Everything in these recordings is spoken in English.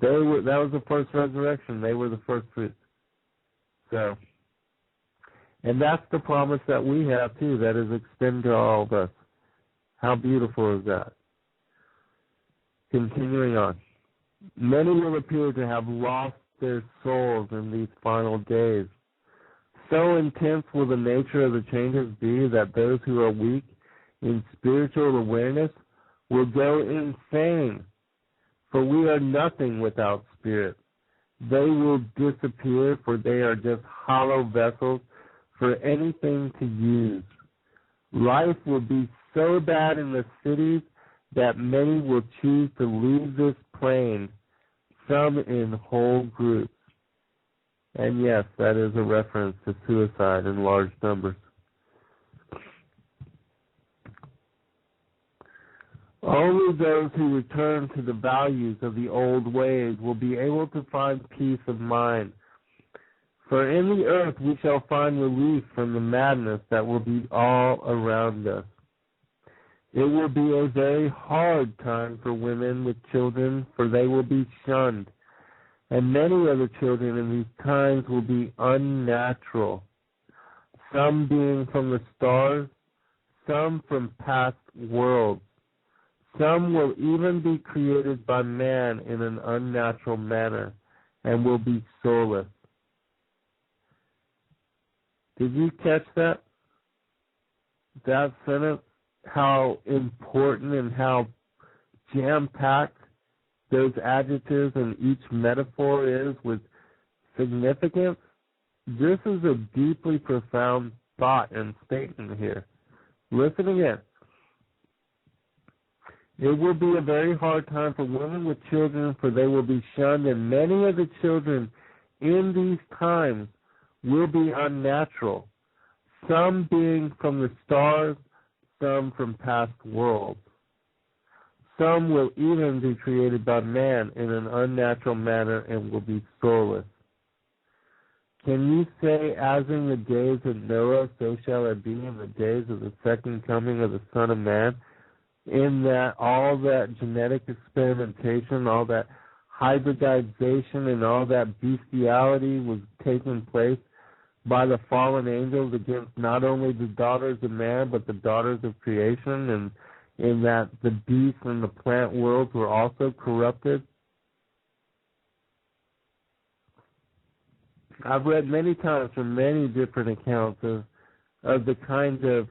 That was the first resurrection. They were the first fruits. So, and that's the promise that we have too, that is extended to all of us. How beautiful is that? Continuing on. Many will appear to have lost their souls in these final days. So intense will the nature of the changes be that those who are weak in spiritual awareness will go insane. For we are nothing without spirit. They will disappear, for they are just hollow vessels for anything to use. Life will be so bad in the cities that many will choose to leave this plane, some in whole groups. And yes, that is a reference to suicide in large numbers. Only those who return to the values of the old ways will be able to find peace of mind. For in the earth we shall find relief from the madness that will be all around us. It will be a very hard time for women with children, for they will be shunned. And many of the children in these times will be unnatural, some being from the stars, some from past worlds. Some will even be created by man in an unnatural manner and will be soulless. Did you catch that? That sentence? How important and how jam-packed those adjectives and each metaphor is with significance? This is a deeply profound thought and statement here. Listen again. It will be a very hard time for women with children, for they will be shunned, and many of the children in these times will be unnatural, some being from the stars, some from past worlds. Some will even be created by man in an unnatural manner and will be soulless. Can you say, as in the days of Noah, so shall it be in the days of the second coming of the Son of Man? In that all that genetic experimentation, all that hybridization, and all that bestiality was taking place by the fallen angels against not only the daughters of man, but the daughters of creation, and in that the beast and the plant worlds were also corrupted? I've read many times from many different accounts of the kinds of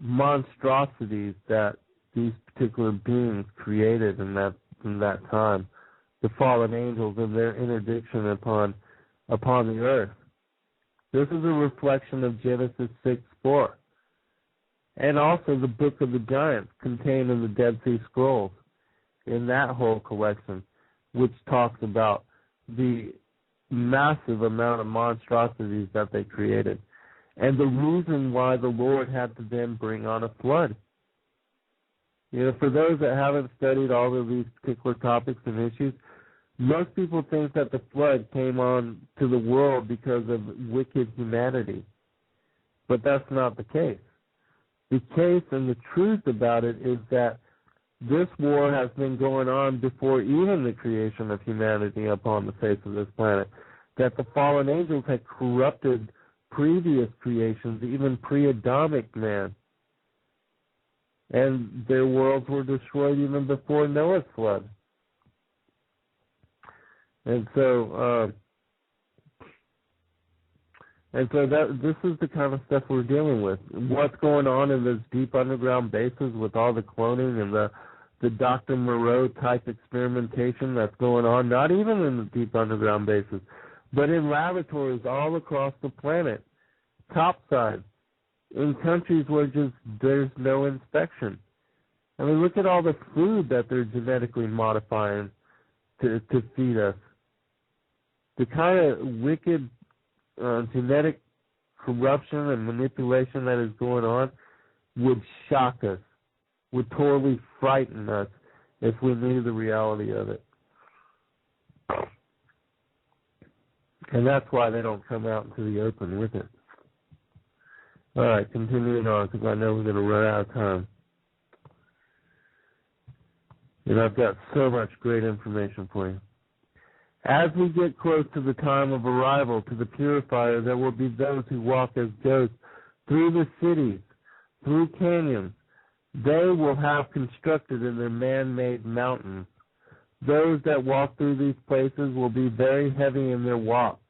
monstrosities that these particular beings created in that time, the fallen angels and their interdiction upon the earth. This is a reflection of Genesis 6:4, and also the Book of the Giants contained in the Dead Sea Scrolls, in that whole collection, which talks about the massive amount of monstrosities that they created, and the reason why the Lord had to then bring on a flood. You know, for those that haven't studied all of these particular topics and issues, most people think that the flood came on to the world because of wicked humanity. But that's not the case. The case and the truth about it is that this war has been going on before even the creation of humanity upon the face of this planet. That the fallen angels had corrupted previous creations, even pre-Adamic man. And their worlds were destroyed even before Noah's flood. And so this is the kind of stuff we're dealing with. What's going on in those deep underground bases with all the cloning and the Dr. Moreau type experimentation that's going on, not even in the deep underground bases, but in laboratories all across the planet, topside, in countries where just there's no inspection. I mean, look at all the food that they're genetically modifying to feed us. The kind of wicked genetic corruption and manipulation that is going on would shock us, would totally frighten us if we knew the reality of it. And that's why they don't come out into the open with it. All right, continuing on, because I know we're going to run out of time. And I've got so much great information for you. As we get close to the time of arrival to the purifier, there will be those who walk as ghosts through the cities, through canyons. They will have constructed in their man-made mountains. Those that walk through these places will be very heavy in their walk.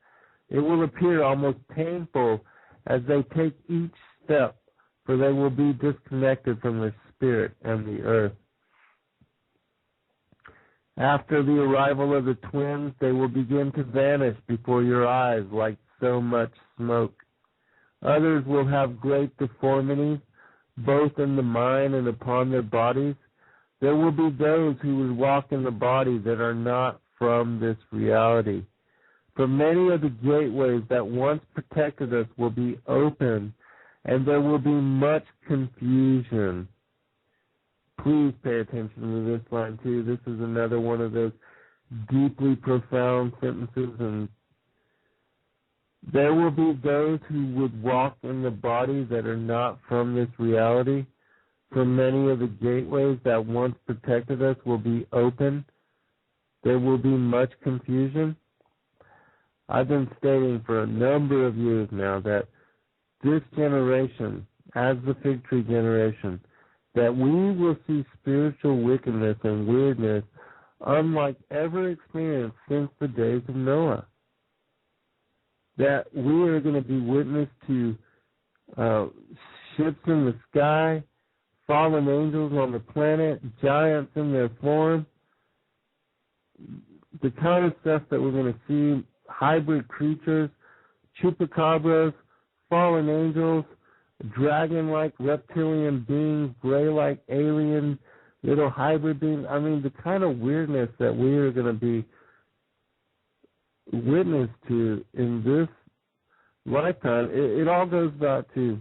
It will appear almost painful as they take each step, for they will be disconnected from the spirit and the earth. After the arrival of the twins, they will begin to vanish before your eyes like so much smoke. Others will have great deformities, both in the mind and upon their bodies. There will be those who will walk in the body that are not from this reality. For many of the gateways that once protected us will be open, and there will be much confusion. Please pay attention to this line too. This is another one of those deeply profound sentences. And there will be those who would walk in the body that are not from this reality. For many of the gateways that once protected us will be open. There will be much confusion. I've been stating for a number of years now that this generation, as the fig tree generation, that we will see spiritual wickedness and weirdness unlike ever experienced since the days of Noah. That we are going to be witness to ships in the sky, fallen angels on the planet, giants in their form, the kind of stuff that we're going to see, hybrid creatures, chupacabras, fallen angels, dragon-like reptilian beings, gray-like alien, little hybrid beings. I mean, the kind of weirdness that we are going to be witness to in this lifetime, it all goes back to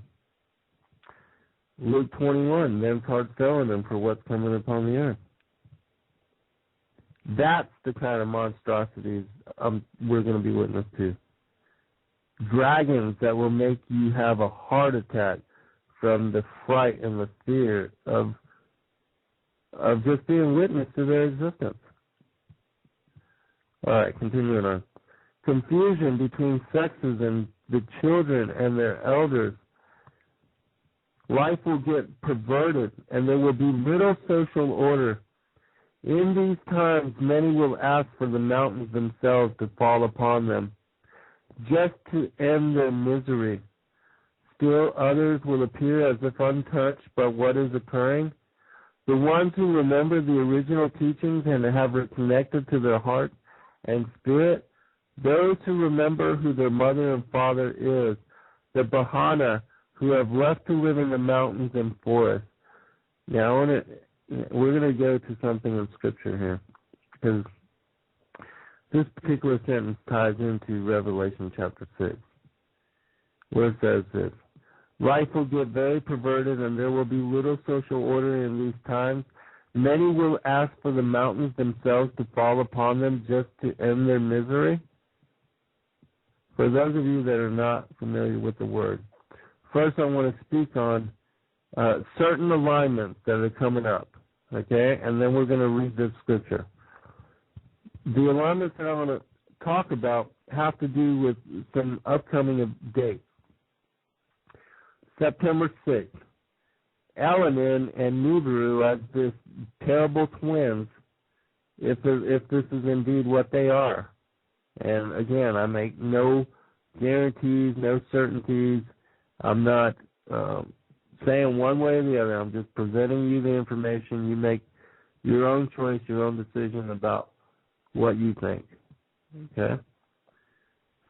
Luke 21, men's hearts failing them for what's coming upon the earth. That's the kind of monstrosities we're going to be witness to. Dragons that will make you have a heart attack from the fright and the fear of just being witness to their existence. All right, continuing on. Confusion between sexes and the children and their elders. Life will get perverted, and there will be little social order. In these times, many will ask for the mountains themselves to fall upon them, just to end their misery. Still others will appear as if untouched by what is occurring. The ones who remember the original teachings and have reconnected to their heart and spirit, those who remember who their mother and father is, the Bahana, who have left to live in the mountains and forests. Now, we're going to go to something in Scripture here, because this particular sentence ties into Revelation chapter 6, where it says this: life will get very perverted, and there will be little social order in these times. Many will ask for the mountains themselves to fall upon them just to end their misery. For those of you that are not familiar with the word, first I want to speak on certain alignments that are coming up, okay? And then we're going to read this scripture. The alignments that I want to talk about have to do with some upcoming dates. September 6th, Elenin and Niburu as this terrible twins, if this is indeed what they are. And again, I make no guarantees, no certainties. I'm not saying one way or the other. I'm just presenting you the information. You make your own choice, your own decision about what you think. Okay?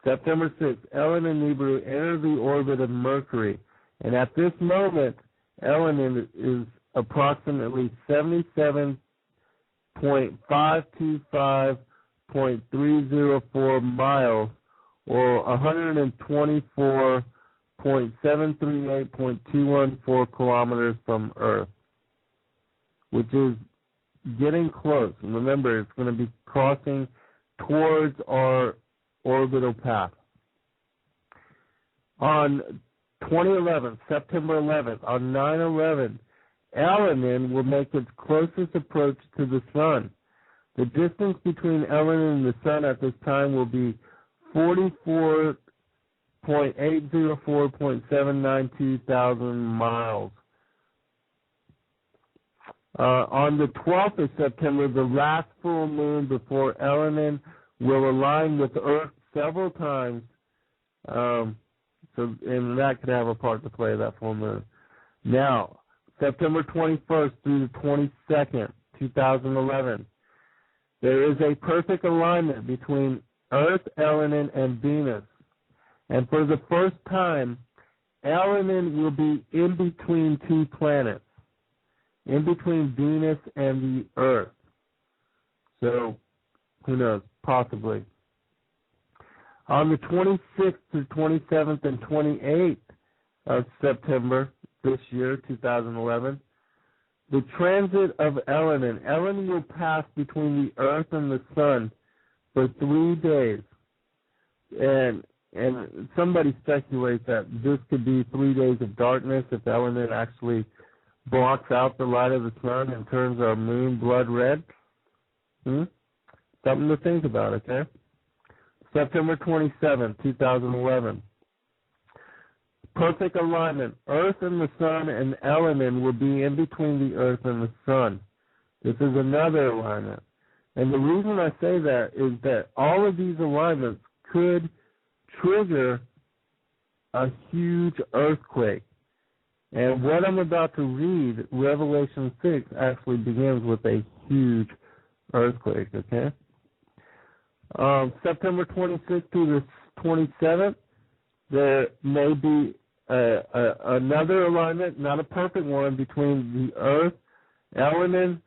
September 6th, Elenin and Niburu enter the orbit of Mercury. And at this moment, Elenin is approximately 77.525.304 miles, or 124.738.214 kilometers from Earth, which is getting close. And remember, it's going to be crossing towards our orbital path. On 2011, September 11th, on 9/11, Elenin will make its closest approach to the sun. The distance between Elenin and the Sun at this time will be 44.804.792 thousand miles. On the 12th of September, the last full moon before Elenin will align with Earth several times. And that could have a part to play, that full moon. Now, September 21st through the 22nd, 2011, there is a perfect alignment between Earth, Elenin, and Venus. And for the first time, Elenin will be in between two planets, in between Venus and the Earth. So, who knows? Possibly. On the 26th to 27th and 28th of September this year, 2011, the transit of Elenin will pass between the Earth and the Sun for 3 days. And somebody speculates that this could be 3 days of darkness if Elenin actually blocks out the light of the Sun and turns our moon blood red. Something to think about, okay? September 27, 2011. Perfect alignment. Earth and the Sun and Elenin will be in between the Earth and the Sun. This is another alignment. And the reason I say that is that all of these alignments could trigger a huge earthquake. And what I'm about to read, Revelation 6, actually begins with a huge earthquake, okay? September 26th through the 27th, there may be another alignment, not a perfect one, between the Earth, Elenin,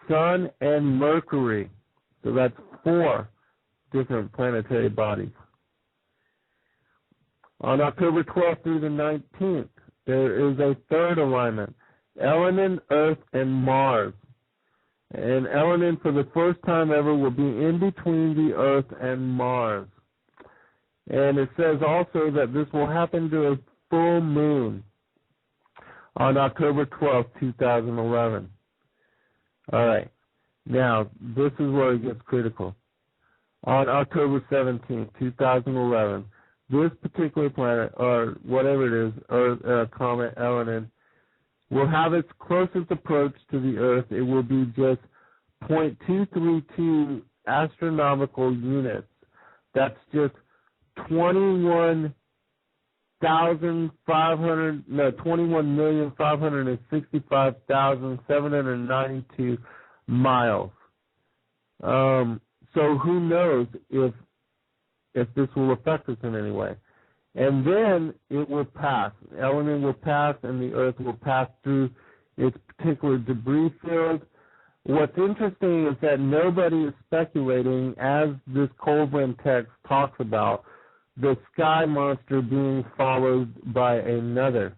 Sun, and Mercury. So that's 4 different planetary bodies. On October 12th through the 19th, there is a third alignment, Elenin, Earth, and Mars. And Elenin, for the first time ever, will be in between the Earth and Mars. And it says also that this will happen to a full moon on October 12th, 2011. All right. Now, this is where it gets critical. On October 17th, 2011, this particular planet, or whatever it is, Earth, comet Elenin, will have its closest approach to the Earth. It will be just 0.232 astronomical units. That's just 21,565,792 miles. So who knows if this will affect us in any way. And then it will pass. Elenin will pass, and the Earth will pass through its particular debris field. What's interesting is that nobody is speculating, as this Kolbrin text talks about, the sky monster being followed by another.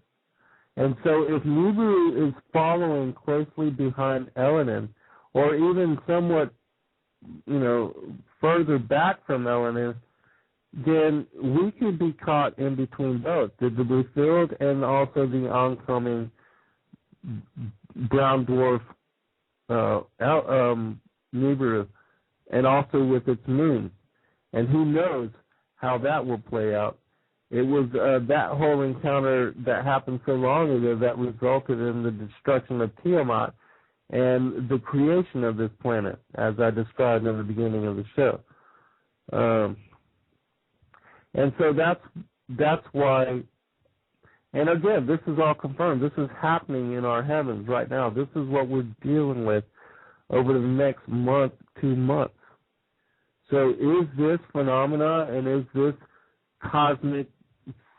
And so if Niburu is following closely behind Elenin, or even somewhat, further back from Elenin, then we could be caught in between both, the debris field and also the oncoming brown dwarf Niburu, and also with its moon. And who knows how that will play out. It was that whole encounter that happened so long ago that resulted in the destruction of Tiamat and the creation of this planet, as I described in the beginning of the show. And so that's why, and again, this is all confirmed. This is happening in our heavens right now. This is what we're dealing with over the next month, 2 months. So is this phenomena, and is this cosmic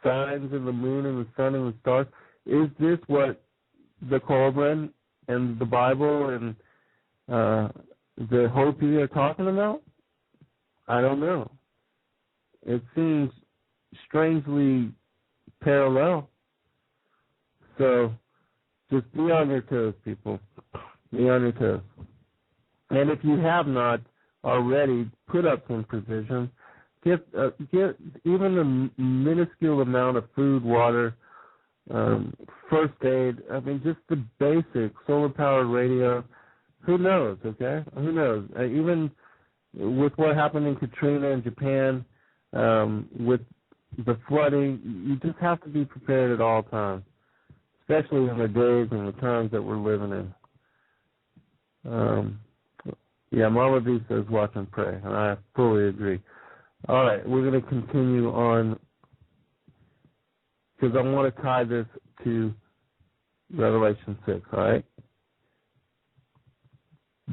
signs in the moon and the sun and the stars, is this what the Kolbrin and the Bible and the Hopi are talking about? I don't know. It seems strangely parallel. So just be on your toes, people. Be on your toes. And if you have not already, put up some provisions. Get even a minuscule amount of food, water, first aid. I mean, just the basic solar-powered radio, Who knows, okay? Who knows? Even with what happened in Kachina in Japan, with the flooding, you just have to be prepared at all times, especially in the days and the times that we're living in. Mama V says watch and pray, and I fully agree. All right, we're going to continue on because I want to tie this to Revelation 6, all right?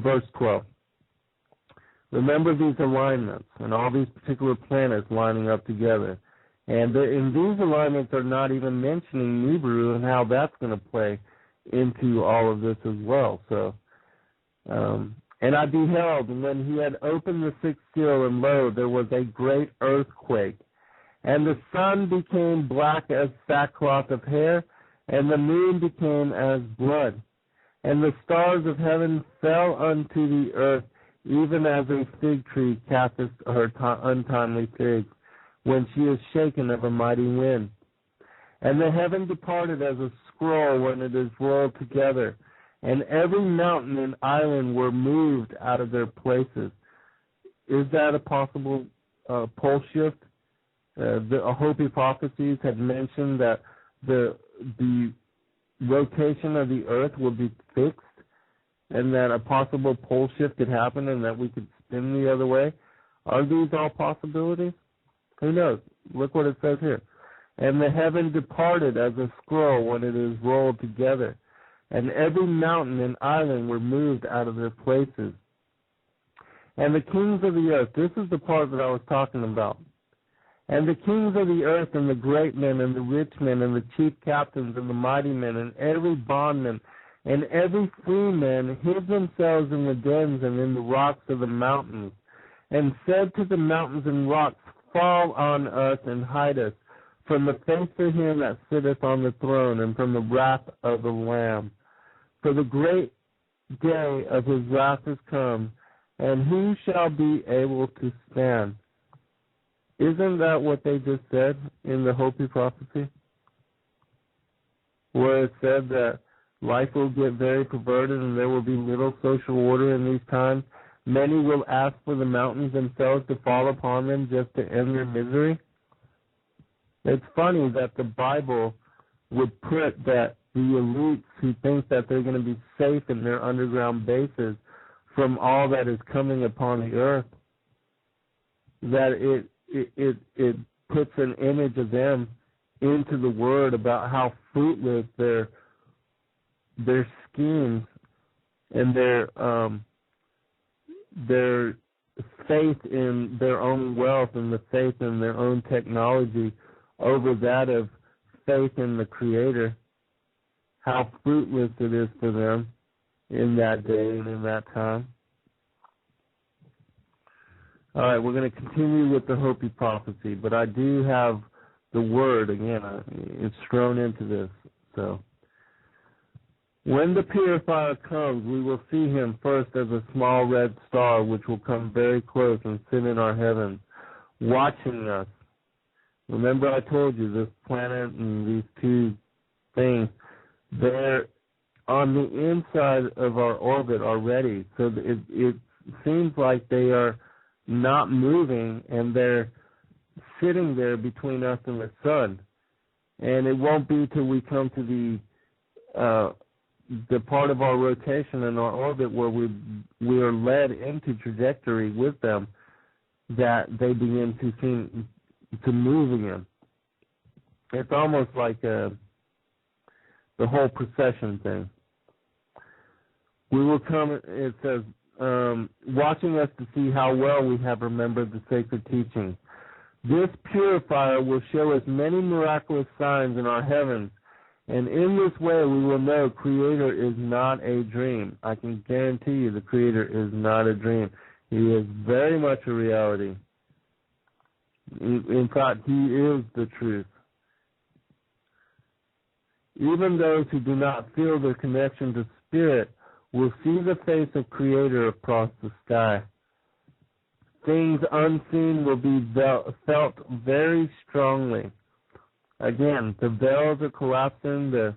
Verse 12. Remember these alignments and all these particular planets lining up together. And in these alignments are not even mentioning Niburu and how that's going to play into all of this as well. So, and I beheld, and when he had opened the sixth seal, and lo, there was a great earthquake. And the sun became black as sackcloth of hair, and the moon became as blood. And the stars of heaven fell unto the earth, even as a fig tree casteth her untimely figs, when she is shaken of a mighty wind. And the heaven departed as a scroll when it is rolled together, and every mountain and island were moved out of their places. Is that a possible pole shift? The Hopi prophecies had mentioned that the rotation of the earth would be fixed, and that a possible pole shift could happen and that we could spin the other way. Are these all possibilities? Who knows? Look what it says here. And the heaven departed as a scroll when it is rolled together, and every mountain and island were moved out of their places. And the kings of the earth, this is the part that I was talking about. And the kings of the earth, and the great men, and the rich men, and the chief captains, and the mighty men, and every bondman, and every free man hid themselves in the dens and in the rocks of the mountains, and said to the mountains and rocks, fall on us and hide us from the face of him that sitteth on the throne, and from the wrath of the Lamb. For the great day of his wrath is come, and who shall be able to stand? Isn't that what they just said in the Hopi prophecy? Where it said that life will get very perverted and there will be little social order in these times. Many will ask for the mountains themselves to fall upon them just to end their misery. It's funny that the Bible would put that the elites who think that they're going to be safe in their underground bases from all that is coming upon the earth, that it puts an image of them into the Word about how fruitless their schemes and their faith in their own wealth and the faith in their own technology over that of faith in the Creator, how fruitless it is for them in that day and in that time. All right, we're going to continue with the Hopi prophecy, but I do have the word, again, it's thrown into this. So, when the purifier comes, we will see him first as a small red star, which will come very close and sit in our heavens, watching us. Remember I told you this planet and these two things, they're on the inside of our orbit already. So it seems like they are not moving, and they're sitting there between us and the sun. And it won't be till we come to the part of our rotation in our orbit where we are led into trajectory with them that they begin to move again. It's almost like the whole procession thing. We will come, it says, watching us to see how well we have remembered the sacred teachings. This purifier will show us many miraculous signs in our heavens, and in this way we will know Creator is not a dream. I can guarantee you the Creator is not a dream. He is very much a reality. In fact, He is the truth. Even those who do not feel their connection to Spirit will see the face of Creator across the sky. Things unseen will be felt very strongly. Again, the veils are collapsing, the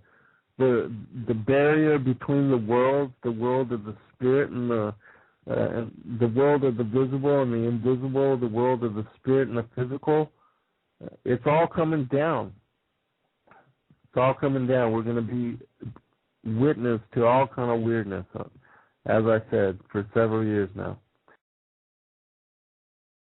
barrier between the world of the spirit and the world of the visible and the invisible, the world of the spirit and the physical, it's all coming down. It's all coming down. We're going to be witness to all kind of weirdness, as I said, for several years now.